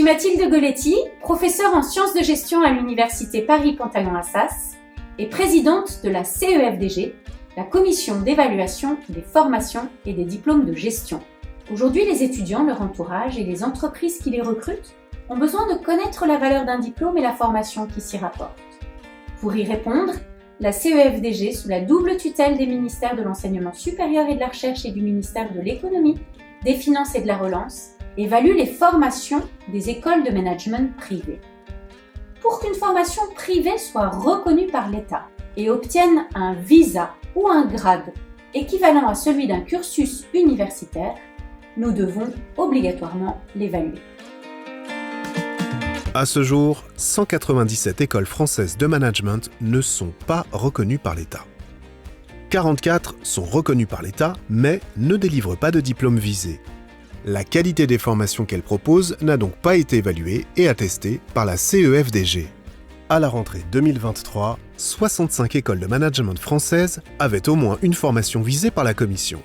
suis Mathilde Goletti, professeure en sciences de gestion à l'Université Paris-Pantalon-Assas et présidente de la CEFDG, la commission d'évaluation des formations et des diplômes de gestion. Aujourd'hui, les étudiants, leur entourage et les entreprises qui les recrutent ont besoin de connaître la valeur d'un diplôme et la formation qui s'y rapporte. Pour y répondre, la CEFDG, sous la double tutelle des ministères de l'Enseignement supérieur et de la Recherche et du ministère de l'Économie, des Finances et de la Relance, évalue les formations des écoles de management privées. Pour qu'une formation privée soit reconnue par l'État et obtienne un visa ou un grade équivalent à celui d'un cursus universitaire, nous devons obligatoirement l'évaluer. À ce jour, 197 écoles françaises de management ne sont pas reconnues par l'État. 44 sont reconnues par l'État, mais ne délivrent pas de diplôme visé. La qualité des formations qu'elles proposent n'a donc pas été évaluée et attestée par la CEFDG. À la rentrée 2023, 65 écoles de management françaises avaient au moins une formation visée par la Commission.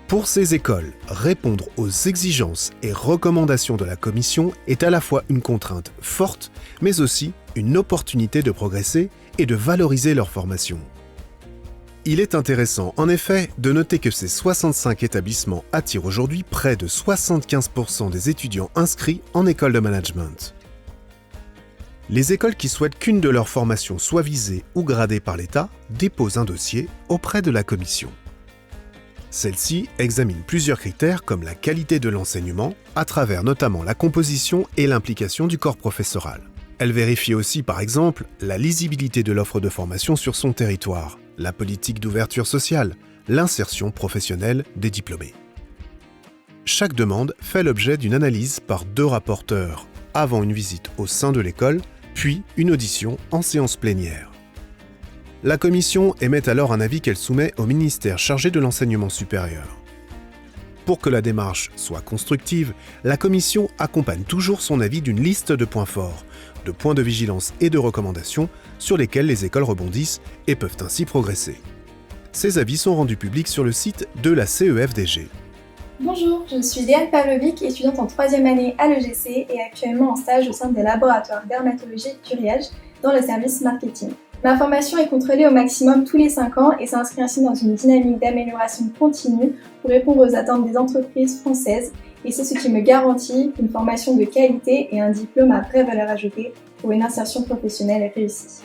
Pour ces écoles, répondre aux exigences et recommandations de la Commission est à la fois une contrainte forte, mais aussi une opportunité de progresser et de valoriser leur formation. Il est intéressant, en effet, de noter que ces 65 établissements attirent aujourd'hui près de 75% des étudiants inscrits en école de management. Les écoles qui souhaitent qu'une de leurs formations soit visée ou gradée par l'État déposent un dossier auprès de la Commission. Celle-ci examine plusieurs critères comme la qualité de l'enseignement, à travers notamment la composition et l'implication du corps professoral. Elle vérifie aussi, par exemple, la lisibilité de l'offre de formation sur son territoire, la politique d'ouverture sociale, l'insertion professionnelle des diplômés. Chaque demande fait l'objet d'une analyse par 2 rapporteurs, avant une visite au sein de l'école, puis une audition en séance plénière. La Commission émet alors un avis qu'elle soumet au ministère chargé de l'enseignement supérieur. Pour que la démarche soit constructive, la Commission accompagne toujours son avis d'une liste de points forts, de points de vigilance et de recommandations sur lesquels les écoles rebondissent et peuvent ainsi progresser. Ces avis sont rendus publics sur le site de la CEFDG. Bonjour, je suis Léane Pavlovic, étudiante en 3e année à l'EGC et actuellement en stage au sein des laboratoires dermatologie Curiage dans le service marketing. Ma formation est contrôlée au maximum tous les 5 ans et s'inscrit ainsi dans une dynamique d'amélioration continue pour répondre aux attentes des entreprises françaises, et c'est ce qui me garantit une formation de qualité et un diplôme à vraie valeur ajoutée pour une insertion professionnelle réussie.